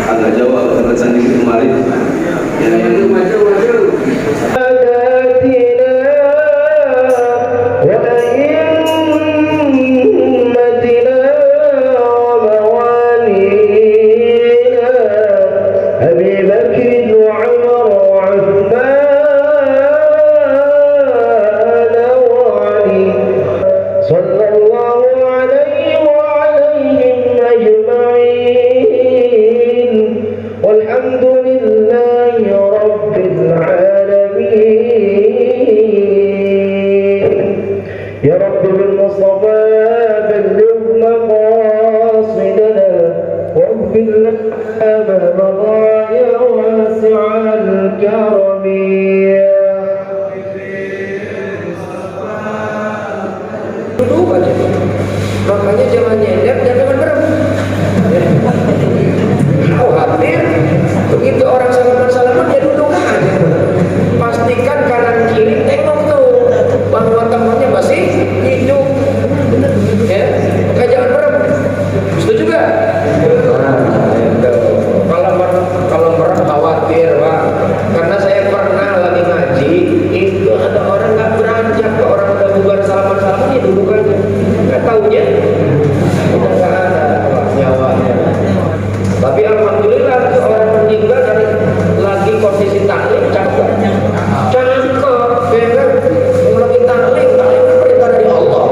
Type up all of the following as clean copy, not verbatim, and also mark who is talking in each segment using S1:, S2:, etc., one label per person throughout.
S1: agak jauh, agak terkesan dikit kemarin. Ya, maju.
S2: يا رب بالمصطفى بلغ مقاصدنا واغفر لنا ما مضى يا واسع الكرم.
S3: Duduk aja, makanya jangan nyender, jangan merem. Khawatir begitu orang salaman ya duduk aja. Pastikan kanan kiri tengok tuh bahwa temannya masih hidup. Ya, maka jangan merem. Setuju gak? Kalau merem khawatir, Pak. Karena saya pernah lagi ngaji, itu ada orang nggak beranjak, orang udah bubar salaman ya duduk aja. Nggak taunya udah nggak ada nyawanya. Tapi alhamdulillah orang meninggal dari lagi kondisi taklim cakep, ya kan? Lagi taklim perintah dari Allah,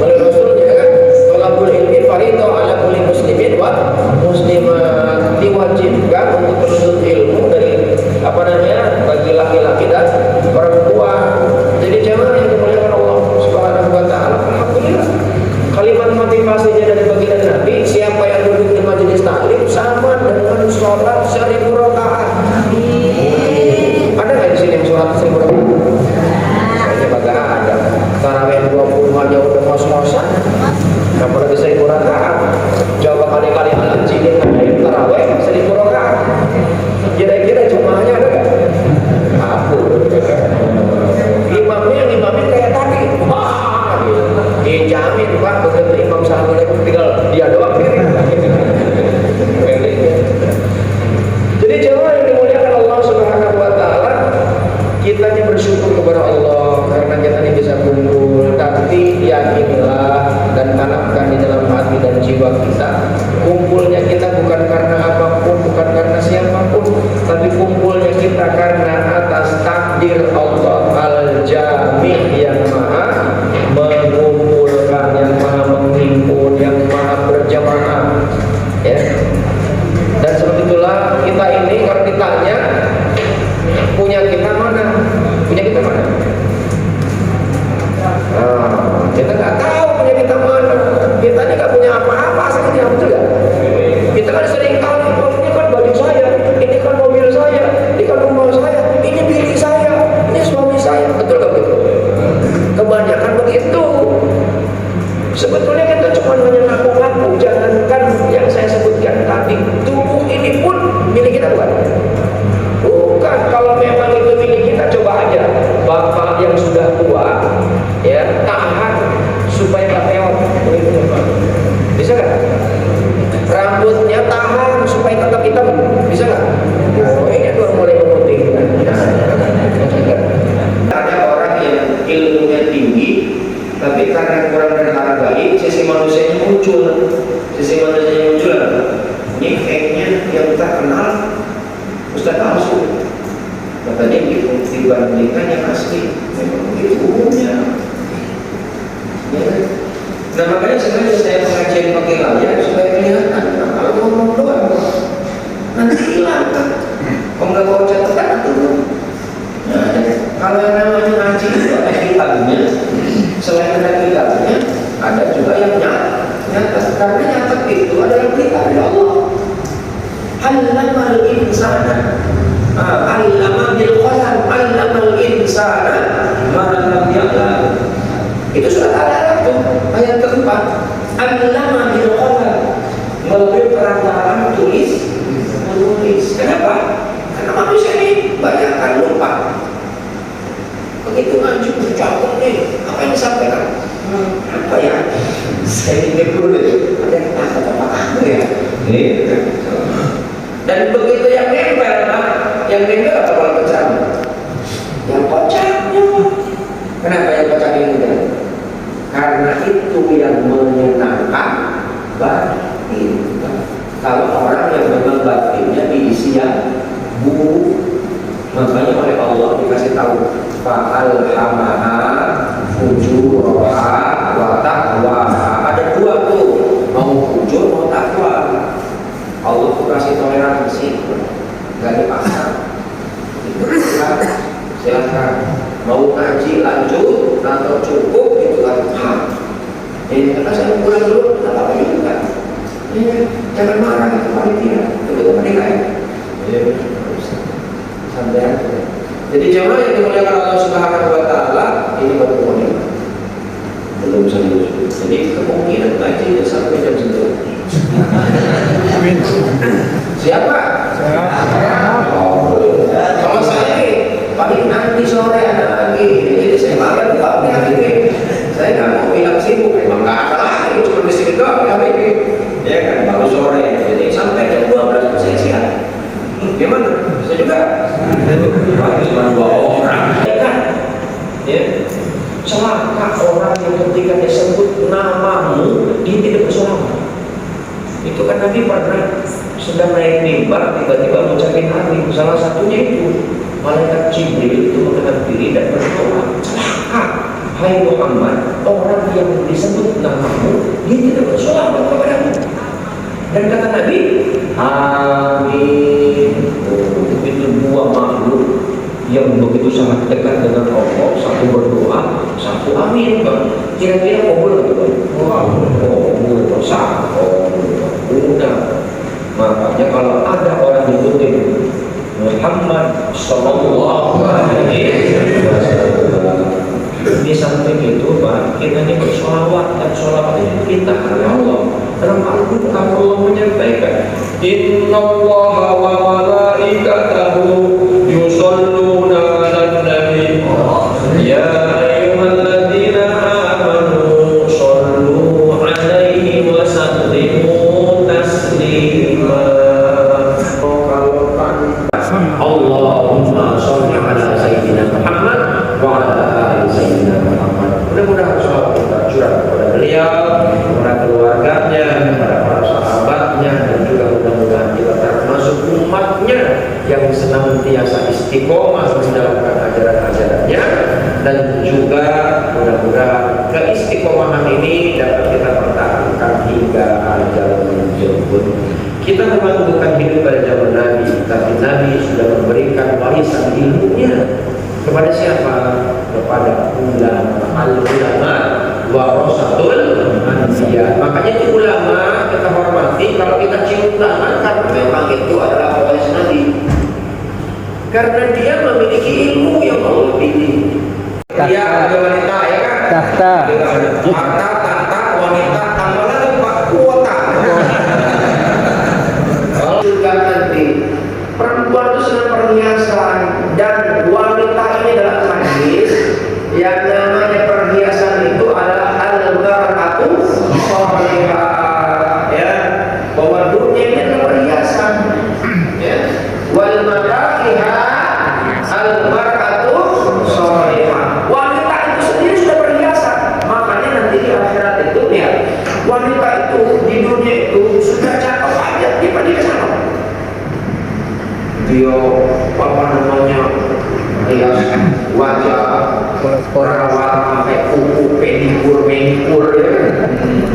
S3: oleh Rasulnya kan. Thalabul ilmi fardhu ala kulli muslimin wa muslimat, diwajibkan untuk menuntut ilmu dari bagi laki-laki dan perempuan. Jadi jemaah yang dimuliakan Allah Subhanahu wa taala, alhamdulillah kalimat motivasinya dari baginda Nabi, siapa yang duduk di majelis taklim sama dengan sholat 1000 rakaat. Ada nggak di sini yang sholat 1000 rakaat? Kayaknya bagak ada. Tarawih 20 aja udah ngos-ngosan, apalagi 1000 rakaat. Coba kali-kali alat sini ngadain tarawih 1000 rakaat. Kira-kira jumlahnya ada nggak? Aku. Imamnya yang imamin kayak tadi. Wah, dijamin Pak, begitu imam assalamualaikum tinggal dia doang diri. Jadi jemaah yang dimuliakan Allah Subhanahu wa taala, kita ini bersyukur kepada Allah karena kita ini bisa kumpul. Tapi yakinilah dan tanamkan di dalam hati dan jiwa kita, kumpulnya kita bukan karena apapun, bukan karena siapapun, tapi kumpulnya kita karena atas takdir Allah Al-Jami' yang maha mengumpulkan, yang maha menghimpun, yang maha berjamaah, ya. Dan sebab itulah kita ini kalau ditanya punya kita mana? Kita nggak tahu punya kita mana. Kita ini nggak punya apa-apa aslinya, betul nggak? Kita kan sering kali, oh, ini kan baju saya, ini kan mobil saya, ini kan rumah saya, ini bini saya, ini suami saya, betul nggak betul? Kebanyakan begitu. Sebetulnya kita cuma hanya ngaku-ngaku, jangankan yang saya sebutkan tadi, tubuh ini pun milik kita bukan? Bukan. Kalau memang itu milik kita, coba aja bapak yang sudah tua, ya, tahan supaya nggak peot, bisa nggak? Rambutnya tahan supaya tetap hitam, bisa nggak? Oh, ini baru mulai memutih.
S4: Ada orang yang ilmunya tinggi, tapi karena kurang menghargai, sisi manusianya muncul. Ini fake-nya yang kita kenal Ustaz palsu. Katanya dibandingkan yang asli, memang begitu umumnya. Ya. Nah makanya sebenarnya saya pengajian pakai layar supaya kelihatan. Nah, kalau ngomong doang, nanti hilang kan. Kalau nggak bawa catatan itu. Nah, kalau yang namanya ngaji itu ada kitabnya. Selain ada kitabnya, ada juga yang nyata. Karena nyata itu adalah kitab dari Allah. Allamal insana, allama bil qalam, allamal insana ma lam ya'lam. Itu surat Al-Alaq tuh, ayat keempat. Allama bil qalam, melalui perantaraan menulis. Kenapa? Karena manusia ini banyakkan lupa. Begitu ngaji cakep nih, apa yang disampaikan? Apa ya? Saya ingat dulu deh. Ada yang takut apa kamu ya?
S3: Dan begitu yang nempel, yang nempel apa kalau pecah? Yang pecahnya. Kenapa yang pecah ini? Karena itu yang menyenangkan batin. Kalau orang yang memang batinnya diisi yang buruk, makanya oleh Allah dikasih tahu fa'alhamaha fujuraha wa taqwaha. Ada dua tuh, mau fujur mau takwa. Allah tuh kasih toleransi, nggak dipaksa. Silakan mau ngaji lanjut atau cukup itu kan hak. Ini kata saya pulang dulu, tak apa juga. Jangan marah itu panitia, itu menilai. Santai aja. Jadi jemaah yang dimuliakan Allah Subhanahu Wa Taala ini baru mulai, belum serius. Jadi kemungkinan ngaji sampai jam 9. Siapa? Kalau saya nih, paling nanti sore ada lagi. Jadi saya makan buka hari. Saya nggak mau bilang sibuk, memang nggak ada lagi. Cuma di sini doang hari ini. Ya kan, baru sore. Jadi sampai jam 12 saya siap. Gimana? Saya juga. Cuma 2 orang. Ya kan? Ya. Celaka orang yang ketika disebut namamu dia tidak bersolat. Itu kan Nabi pernah sedang naik mimbar tiba-tiba mengucapkan amin. Salah satunya itu malaikat Jibril itu mengenal diri dan berdoa, celaka hai Muhammad, orang yang disebut namamu dia tidak bersolat kepadamu. Dan kata Nabi amin. Itu dua makhluk yang begitu sangat dekat dengan Allah, satu berdoa, satu amin. Kira-kira kabul atau tidak? Kabul, udah. Makanya kalau ada orang nyebutin Muhammad Sallallahu Alaihi Wasallam, di samping itu Pak, kita ini bersolawat, dan solawat itu perintah oleh Allah. Dalam Al-Quran Allah menyampaikan, Inna Allaha wa malaikatahu yusalluna 'alan nabi ya ayyuhalladzina amanu sallu 'alaihi wa sallimu taslima. Allahumma shalli 'ala sayyidina Muhammad wa 'ala ali sayyidina Muhammad. Mudah-mudahan sholawat kita curah kepada beliau, kepada keluarganya, kepada para sahabatnya, dan juga mudah-mudahan kita termasuk umatnya yang senantiasa istiqomah menjalankan ajaran-ajarannya, dan juga mudah-mudahan keistiqomahan ini dapat kita pertahankan hingga ajal menjemput. Kita memang bukan hidup pada zaman Nabi, tapi Nabi sudah memberikan warisan ilmunya kepada siapa? Kepada ulama. Al-ulama warasatul anbiya. Makanya itu ulama kita hormati, kalau kita cium tangan karena memang itu adalah waris Nabi. Karena dia memiliki ilmu yang Allah pilih. Dia ada wanita ya kan?
S2: Tahta.
S3: Tahta, wanita, tambah lagi Pak kuota. Juga nanti perempuan itu senang perhiasan, dan wanita ini adalah hadis yang namanya perhiasan itu adalah al-mar'atu shalihah, ya, bahwa dunia ini adalah perhiasan, ya, wal maraqiha al-mar'atu shalihah. Wanita itu sendiri sudah perhiasan, makanya nanti di akhirat itu ya, wanita itu di dunia itu sudah cakep aja daripada dia cakep. Dia apa namanya hias wajah, perawat sampai kuku, pedikur, manikur, ya.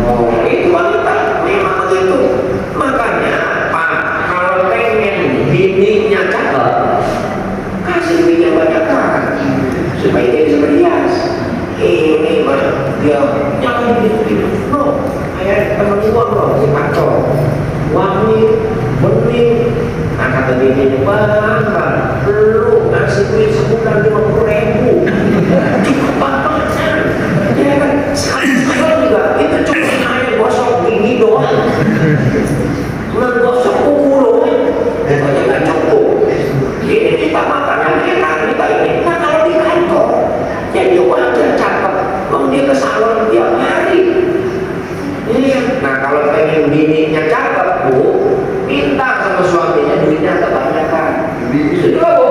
S3: Oh, itu wanita memang begitu. Makanya Pak, kalau pengen bininya cakep, kasih duitnya banyak kan, supaya dia bisa berhias. Ini mah dia jangan gitu. No, kayak teman gua loh di kantor, wangi, bening. Nah kata dia bang, lu ngasih duit sebulan 50.000, cukup banget kan? Ya kan, sekali juga itu cuma hanya gosok gigi doang, cuma gosok kuku loh, pokoknya nggak cukup. Ini kita makan yang enak kita ini. Nah kalau di kantor, jadi wajar cakep, dia ke salon tiap hari. Iya. Nah kalau pengen bininya cakep bu, minta sama sama suaminya duitnya kebanyakan. Itulah bu.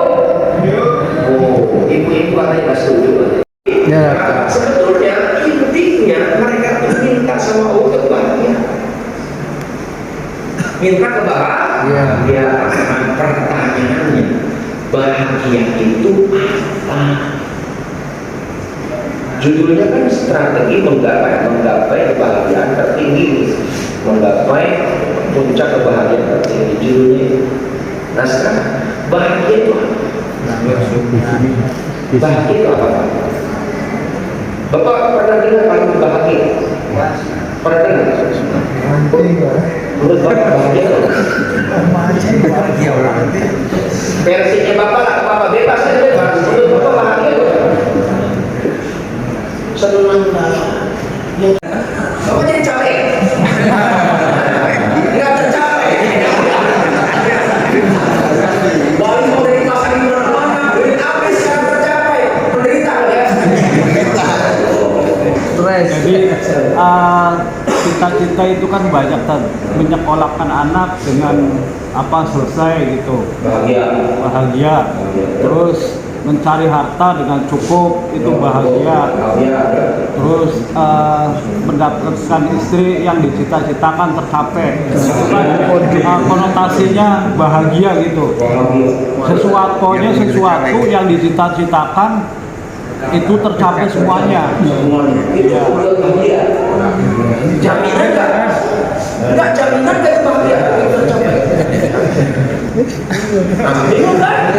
S3: Oh, ibu-ibu katanya nggak setuju. Nah, sebetulnya intinya mereka itu minta sama Allah kebahagiaan. Minta kebahagiaan. Pertanyaannya, bahagia itu apa? Judulnya kan strategi menggapai kebahagiaan tertinggi, menggapai puncak kebahagiaan tertinggi. Judulnya itu. Nah sekarang bahagia itu apa? Bahagia itu apa? Bapak pernah dengar paling bahagia? Pernah dengar? Menurut Bapak bahagia itu? Versinya Bapak lah, Bapak bebas aja bebas. Menurut Bapak bahagia itu? Senang banget. Bapak jadi capek? Nggak tercapai. Baru mau dari makan di mana-mana, duit habis kan tercapai. Menderita ya.
S5: Jadi cita-cita itu kan banyak kan, menyekolahkan anak dengan apa selesai gitu, bahagia. Terus mencari harta dengan cukup itu bahagia. Terus mendapatkan istri yang dicita-citakan tercapai, itu kan konotasinya bahagia gitu. Sesuatu yang dicita-citakan itu tercapai semuanya.
S3: Itu bahagia. Jaminan nggak? Nggak jaminan nggak bahagia. Bingung kan?